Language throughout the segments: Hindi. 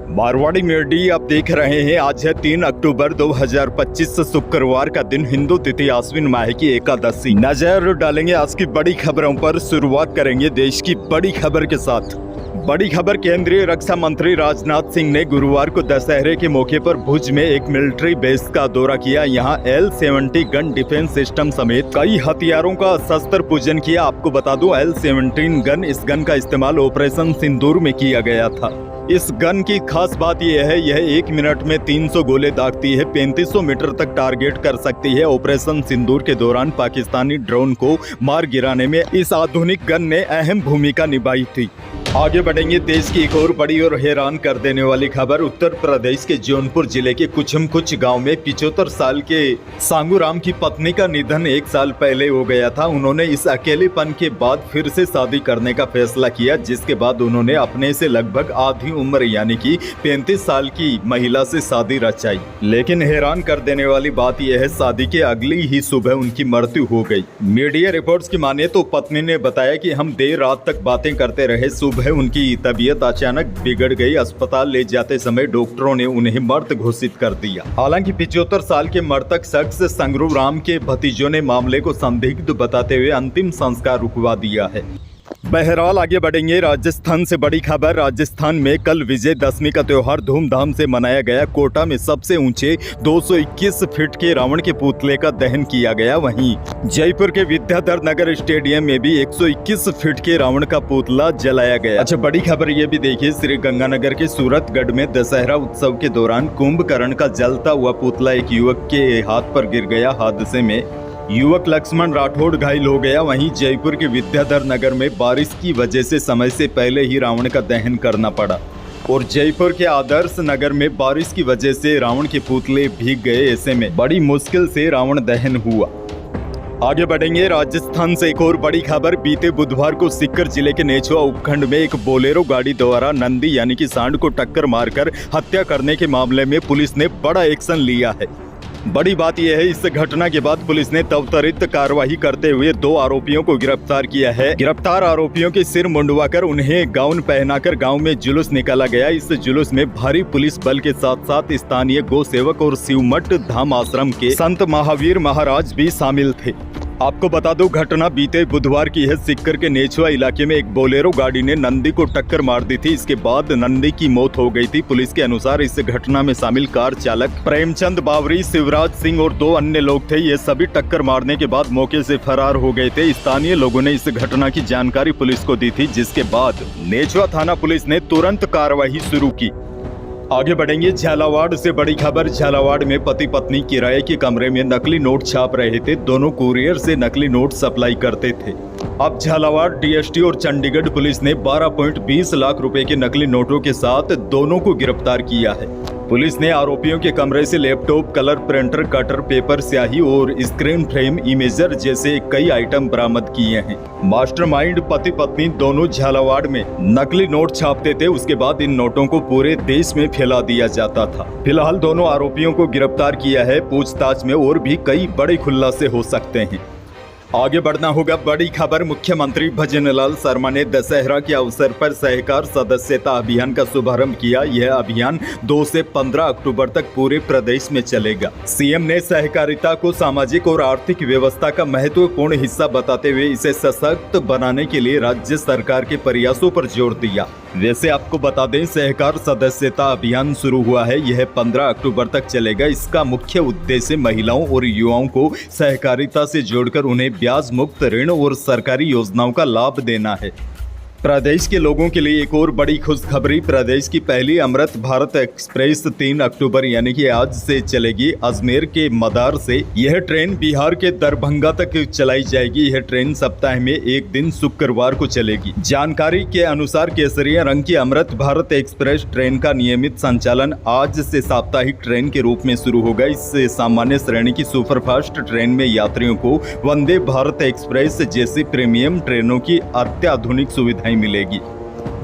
मारवाड़ी मीडिया आप देख रहे हैं। आज है 3 अक्टूबर 2025 शुक्रवार का दिन, हिंदू तिथि आश्विन माह की एकादशी। नजर डालेंगे आज की बड़ी खबरों पर। शुरुआत करेंगे देश की बड़ी खबर के साथ। बड़ी खबर, केंद्रीय रक्षा मंत्री राजनाथ सिंह ने गुरुवार को दशहरे के मौके पर भुज में एक मिलिट्री बेस का दौरा किया। यहां L-70 गन डिफेंस सिस्टम समेत कई हथियारों का शस्त्र पूजन किया। आपको बता दूं, L-17 गन, इस गन का इस्तेमाल ऑपरेशन सिंदूर में किया गया था। इस गन की खास बात यह है, यह 1 मिनट में 300 गोले दागती है, 3500 मीटर तक टारगेट कर सकती है। ऑपरेशन सिंदूर के दौरान पाकिस्तानी ड्रोन को मार गिराने में इस आधुनिक गन ने अहम भूमिका निभाई थी। आगे बढ़ेंगे, देश की एक और बड़ी और हैरान कर देने वाली खबर। उत्तर प्रदेश के जौनपुर जिले के कुछ गांव में 75 साल के सांगूराम की पत्नी का निधन 1 साल पहले हो गया था। उन्होंने इस अकेलेपन के बाद फिर से शादी करने का फैसला किया, जिसके बाद उन्होंने अपने से लगभग आधी उम्र यानी कि 35 साल की महिला से शादी रचाई। लेकिन हैरान कर देने वाली बात यह है, शादी के अगली ही सुबह उनकी मृत्यु हो गई। मीडिया रिपोर्ट्स की माने तो पत्नी ने बताया कि हम देर रात तक बातें करते रहे, सुबह उनकी तबीयत अचानक बिगड़ गई। अस्पताल ले जाते समय डॉक्टरों ने उन्हें मृत घोषित कर दिया। हालांकि 75 साल के मृतक शख्स संगरूराम के भतीजों ने मामले को संदिग्ध बताते हुए अंतिम संस्कार रुकवा दिया है। बहरहाल आगे बढ़ेंगे, राजस्थान से बड़ी खबर। राजस्थान में कल विजयदशमी का त्योहार धूमधाम से मनाया गया। कोटा में सबसे ऊंचे 221 फीट के रावण के पुतले का दहन किया गया। वहीं जयपुर के विद्याधर नगर स्टेडियम में भी 121 फीट के रावण का पुतला जलाया गया। अच्छा, बड़ी खबर ये भी देखिए, श्री गंगानगर के सूरतगढ़ में दशहरा उत्सव के दौरान कुंभकर्ण का जलता हुआ पुतला एक युवक के हाथ पर गिर गया। हादसे में युवक लक्ष्मण राठौड़ घायल हो गया। वहीं जयपुर के विद्याधर नगर में बारिश की वजह से समय से पहले ही रावण का दहन करना पड़ा और जयपुर के आदर्श नगर में बारिश की वजह से रावण के पुतले भीग गए। ऐसे में बड़ी मुश्किल से रावण दहन हुआ। आगे बढ़ेंगे, राजस्थान से एक और बड़ी खबर। बीते बुधवार को सीकर जिले के नेछुआ उपखंड में एक बोलेरो गाड़ी द्वारा नंदी यानी कि सांड को टक्कर मारकर हत्या करने के मामले में पुलिस ने बड़ा एक्शन लिया है। बड़ी बात यह है, इस घटना के बाद पुलिस ने त्वरित कार्रवाई करते हुए 2 आरोपियों को गिरफ्तार किया है। गिरफ्तार आरोपियों के सिर मुंडवाकर उन्हें गाउन पहनाकर गांव में जुलूस निकाला गया। इस जुलूस में भारी पुलिस बल के साथ साथ स्थानीय गौ सेवक और शिवमठ धाम आश्रम के संत महावीर महाराज भी शामिल थे। आपको बता दो, घटना बीते बुधवार की है। सीकर के नेछुआ इलाके में एक बोलेरो गाड़ी ने नंदी को टक्कर मार दी थी। इसके बाद नंदी की मौत हो गई थी। पुलिस के अनुसार इस घटना में शामिल कार चालक प्रेमचंद बावरी, शिवराज सिंह और 2 अन्य लोग थे। ये सभी टक्कर मारने के बाद मौके से फरार हो गए थे। स्थानीय लोगों ने इस घटना की जानकारी पुलिस को दी थी, जिसके बाद नेछुआ थाना पुलिस ने तुरंत कार्रवाई शुरू की। आगे बढ़ेंगे, झालावाड़ से बड़ी खबर। झालावाड़ में पति पत्नी किराए के कमरे में नकली नोट छाप रहे थे। दोनों कुरियर से नकली नोट सप्लाई करते थे। अब झालावाड़ DST और चंडीगढ़ पुलिस ने 12.20 लाख रुपए के नकली नोटों के साथ दोनों को गिरफ्तार किया है। पुलिस ने आरोपियों के कमरे से laptop, colour printer, cutter, paper स्याही और स्क्रीन फ्रेम, इमेजर जैसे कई आइटम बरामद किए हैं। मास्टरमाइंड पति पत्नी दोनों झालावाड़ में नकली नोट छापते थे। उसके बाद इन नोटों को पूरे देश में फैला दिया जाता था। फिलहाल दोनों आरोपियों को गिरफ्तार किया है। पूछताछ में और भी कई बड़े खुलासे हो सकते हैं। आगे बढ़ना होगा, बड़ी खबर। मुख्यमंत्री भजनलाल शर्मा ने दशहरा के अवसर पर सहकार सदस्यता अभियान का शुभारंभ किया। यह अभियान 2 से 15 अक्टूबर तक पूरे प्रदेश में चलेगा। सीएम ने सहकारिता को सामाजिक और आर्थिक व्यवस्था का महत्वपूर्ण हिस्सा बताते हुए इसे सशक्त बनाने के लिए राज्य सरकार के प्रयासों पर जोर दिया। वैसे आपको बता दें, सहकार सदस्यता अभियान शुरू हुआ है। यह 15 अक्टूबर तक चलेगा। इसका मुख्य उद्देश्य महिलाओं और युवाओं को सहकारिता से जोड़कर उन्हें ब्याज मुक्त ऋण और सरकारी योजनाओं का लाभ देना है। प्रदेश के लोगों के लिए एक और बड़ी खुशखबरी। प्रदेश की पहली अमृत भारत एक्सप्रेस 3 अक्टूबर यानी कि आज से चलेगी। अजमेर के मदार से यह ट्रेन बिहार के दरभंगा तक चलाई जाएगी। यह ट्रेन सप्ताह में एक दिन शुक्रवार को चलेगी। जानकारी के अनुसार केसरिया रंग की अमृत भारत एक्सप्रेस ट्रेन का नियमित संचालन आज से साप्ताहिक ट्रेन के रूप में शुरू होगा। इससे सामान्य श्रेणी की सुपरफास्ट ट्रेन में यात्रियों को वंदे भारत एक्सप्रेस जैसी प्रीमियम ट्रेनों की अत्याधुनिक सुविधा मिलेगी।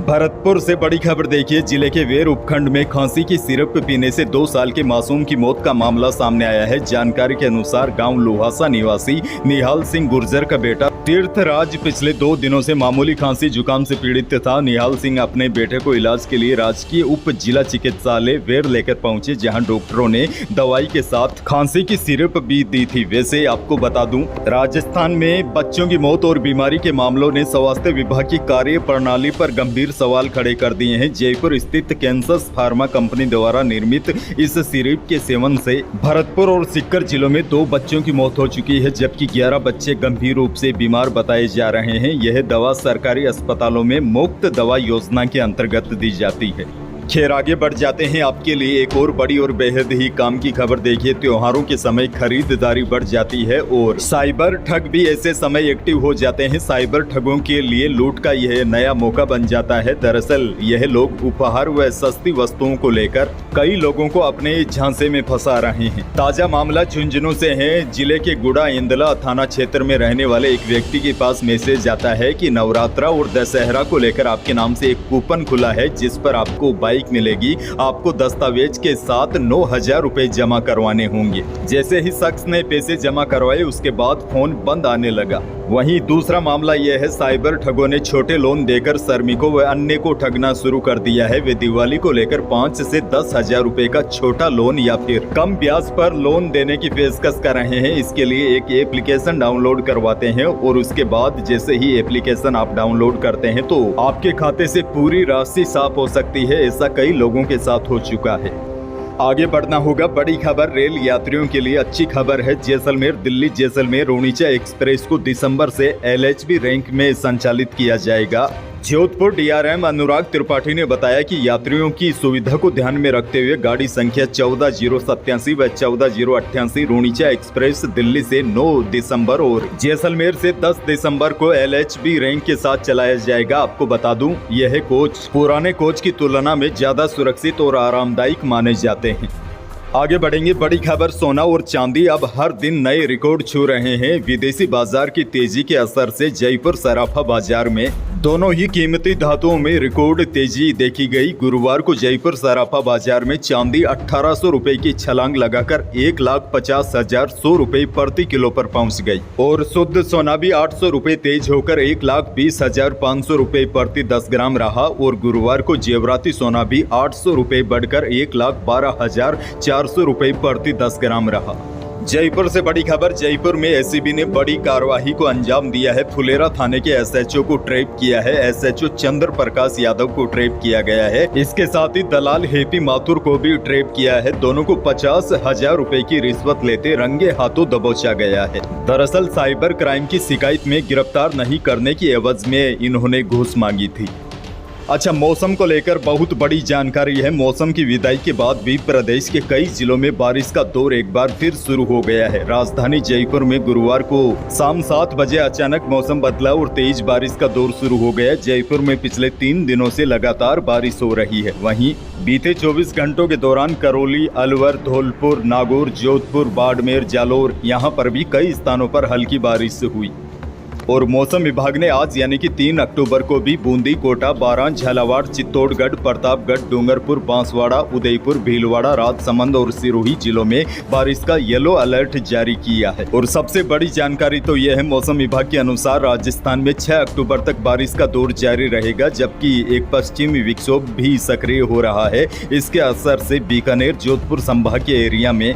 भरतपुर से बड़ी खबर देखिए। जिले के वेर उपखंड में खांसी की सिरप पीने से 2 साल के मासूम की मौत का मामला सामने आया है। जानकारी के अनुसार गांव लोहासा निवासी निहाल सिंह गुर्जर का बेटा तीर्थराज पिछले 2 दिनों से मामूली खांसी जुकाम से पीड़ित था। निहाल सिंह अपने बेटे को इलाज के लिए राजकीय उप जिला चिकित्सालय वेर लेकर पहुंचे, जहां डॉक्टरों ने दवाई के साथ खांसी की सिरप भी दी थी। वैसे आपको बता दूं, राजस्थान में बच्चों की मौत और बीमारी के मामलों ने स्वास्थ्य विभाग की कार्य प्रणाली पर गंभीर सवाल खड़े कर दिए हैं। जयपुर स्थित कैंसस फार्मा कंपनी द्वारा निर्मित इस सिरप के सेवन से भरतपुर और सीकर जिलों में 2 बच्चों की मौत हो चुकी है, जबकि 11 बच्चे गंभीर रूप से बीमार बताए जा रहे हैं। यह दवा सरकारी अस्पतालों में मुफ्त दवा योजना के अंतर्गत दी जाती है। खैर, आगे बढ़ जाते हैं। आपके लिए एक और बड़ी और बेहद ही काम की खबर देखिए। त्योहारों के समय खरीदारी बढ़ जाती है और साइबर ठग भी ऐसे समय एक्टिव हो जाते हैं। साइबर ठगों के लिए लूट का यह नया मौका बन जाता है। दरअसल यह लोग उपहार व सस्ती वस्तुओं को लेकर कई लोगों को अपने झांसे में फंसा रहे हैं। ताजा मामला झुंझुनू से है। जिले के गुड़ा इंदला थाना क्षेत्र में रहने वाले एक व्यक्ति के पास मैसेज आता है कि नवरात्रा और दशहरा को लेकर आपके नाम से एक कूपन खुला है, जिस पर आपको बाइक मिलेगी। आपको दस्तावेज के साथ 9,000 रुपए जमा करवाने होंगे। जैसे ही शख्स ने पैसे जमा करवाए, उसके बाद फोन बंद आने लगा। वहीं दूसरा मामला यह है, साइबर ठगों ने छोटे लोन देकर श्रमिकों व अन्य को ठगना शुरू कर दिया है। वे दिवाली को लेकर 5 से 10,000 रुपए का छोटा लोन या फिर कम ब्याज पर लोन देने की पेशकश कर रहे हैं। इसके लिए एक एप्लीकेशन डाउनलोड करवाते हैं और उसके बाद जैसे ही एप्लीकेशन आप डाउनलोड करते हैं तो आपके खाते से पूरी राशि साफ हो सकती है। ऐसा कई लोगों के साथ हो चुका है। आगे बढ़ना होगा। बड़ी खबर रेल यात्रियों के लिए अच्छी खबर है। जैसलमेर दिल्ली जैसलमेर रोनिचा एक्सप्रेस को दिसंबर से LHB रैंक में संचालित किया जाएगा। जोधपुर DRM अनुराग त्रिपाठी ने बताया कि यात्रियों की सुविधा को ध्यान में रखते हुए गाड़ी संख्या 14,087 व 14,088 रोनिचा एक्सप्रेस दिल्ली से 9 दिसंबर और जैसलमेर से 10 दिसंबर को LHB रैंक के साथ चलाया जाएगा। आपको बता दूं, यह कोच पुराने कोच की तुलना में ज्यादा सुरक्षित और आरामदायक माने जाते हैं। आगे बढ़ेंगे। बड़ी खबर, सोना और चांदी अब हर दिन नए रिकॉर्ड छू रहे हैं। विदेशी बाजार की तेजी के असर से जयपुर सराफा बाजार में दोनों ही कीमती धातुओं में रिकॉर्ड तेजी देखी गई। गुरुवार को जयपुर सराफा बाजार में चांदी 1,800 रुपए की छलांग लगाकर 1,50,100 रुपए प्रति किलो पर पहुंच गई और शुद्ध सोना भी 800 रुपए तेज होकर 1,20,500 रुपए प्रति 10 ग्राम रहा और गुरुवार को जेवराती सोना भी 800 रुपए बढ़कर 1,12,400 रुपए प्रति 10 ग्राम रहा। जयपुर से बड़ी खबर, जयपुर में SCB ने बड़ी कार्रवाई को अंजाम दिया है। फुलेरा थाने के SHO को ट्रैप किया है। SHO चंद्र प्रकाश यादव को ट्रैप किया गया है। इसके साथ ही दलाल हैप्पी माथुर को भी ट्रैप किया है। दोनों को 50,000 रुपए की रिश्वत लेते रंगे हाथों दबोचा गया है। दरअसल साइबर क्राइम की शिकायत में गिरफ्तार नहीं करने की एवज में इन्होंने घूस मांगी थी। अच्छा, मौसम को लेकर बहुत बड़ी जानकारी है। मौसम की विदाई के बाद भी प्रदेश के कई जिलों में बारिश का दौर एक बार फिर शुरू हो गया है। राजधानी जयपुर में गुरुवार को शाम 7 बजे अचानक मौसम बदला और तेज बारिश का दौर शुरू हो गया। जयपुर में पिछले 3 दिनों से लगातार बारिश हो रही है। वहीं बीते 24 घंटों के दौरान करौली, अलवर, धौलपुर, नागौर, जोधपुर, बाड़मेर, जालोर यहाँ पर भी कई स्थानों पर हल्की बारिश हुई। और मौसम विभाग ने आज यानी कि 3 अक्टूबर को भी बूंदी, कोटा, बारां, झालावाड़, चित्तौड़गढ़, प्रतापगढ़, डूंगरपुर, बांसवाड़ा, उदयपुर, भीलवाड़ा, राजसमंद और सिरोही जिलों में बारिश का येलो अलर्ट जारी किया है। और सबसे बड़ी जानकारी तो यह है, मौसम विभाग के अनुसार राजस्थान में 6 अक्टूबर तक बारिश का दौर जारी रहेगा, जबकि एक पश्चिमी विक्षोभ भी सक्रिय हो रहा है। इसके असर से बीकानेर, जोधपुर संभाग के एरिया में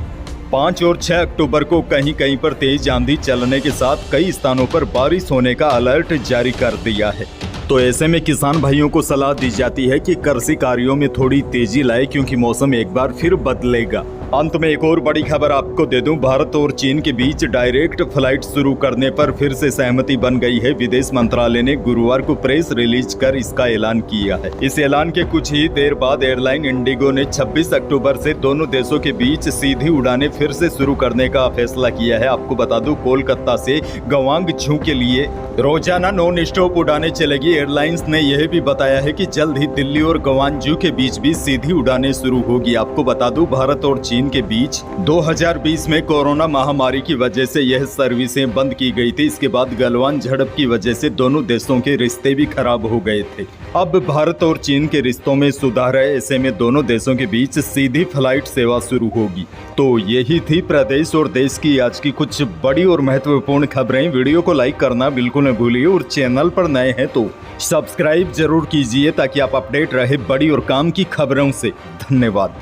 5 और 6 अक्टूबर को कहीं कहीं पर तेज आंधी चलने के साथ कई स्थानों पर बारिश होने का अलर्ट जारी कर दिया है। तो ऐसे में किसान भाइयों को सलाह दी जाती है कि कृषि कार्यों में थोड़ी तेजी लाए, क्योंकि मौसम एक बार फिर बदलेगा। अंत में एक और बड़ी खबर आपको दे दूं, भारत और चीन के बीच डायरेक्ट फ्लाइट शुरू करने पर फिर से सहमति बन गई है। विदेश मंत्रालय ने गुरुवार को प्रेस रिलीज कर इसका ऐलान किया है। इस ऐलान के कुछ ही देर बाद एयरलाइन इंडिगो ने 26 अक्टूबर से दोनों देशों के बीच सीधी उड़ानें फिर से शुरू करने का फैसला किया है। आपको बता दूं, कोलकाता से गवांगझू के लिए रोजाना नॉन स्टॉप उड़ानें चलेगी। एयरलाइंस ने यह भी बताया है कि जल्द ही दिल्ली और गवांगझू के बीच भी सीधी उड़ानें शुरू होगी। आपको बता दूं, भारत और चीन चीन के बीच 2020 में कोरोना महामारी की वजह से यह सर्विसें बंद की गई थी। इसके बाद गलवान झड़प की वजह से दोनों देशों के रिश्ते भी खराब हो गए थे। अब भारत और चीन के रिश्तों में सुधार है, ऐसे में दोनों देशों के बीच सीधी फ्लाइट सेवा शुरू होगी। तो यही थी प्रदेश और देश की आज की कुछ बड़ी और महत्वपूर्ण खबरें। वीडियो को लाइक करना बिल्कुल न भूलिए और चैनल पर नए हैं तो सब्सक्राइब जरूर कीजिए ताकि आप अपडेट रहे बड़ी और काम की खबरों से। धन्यवाद।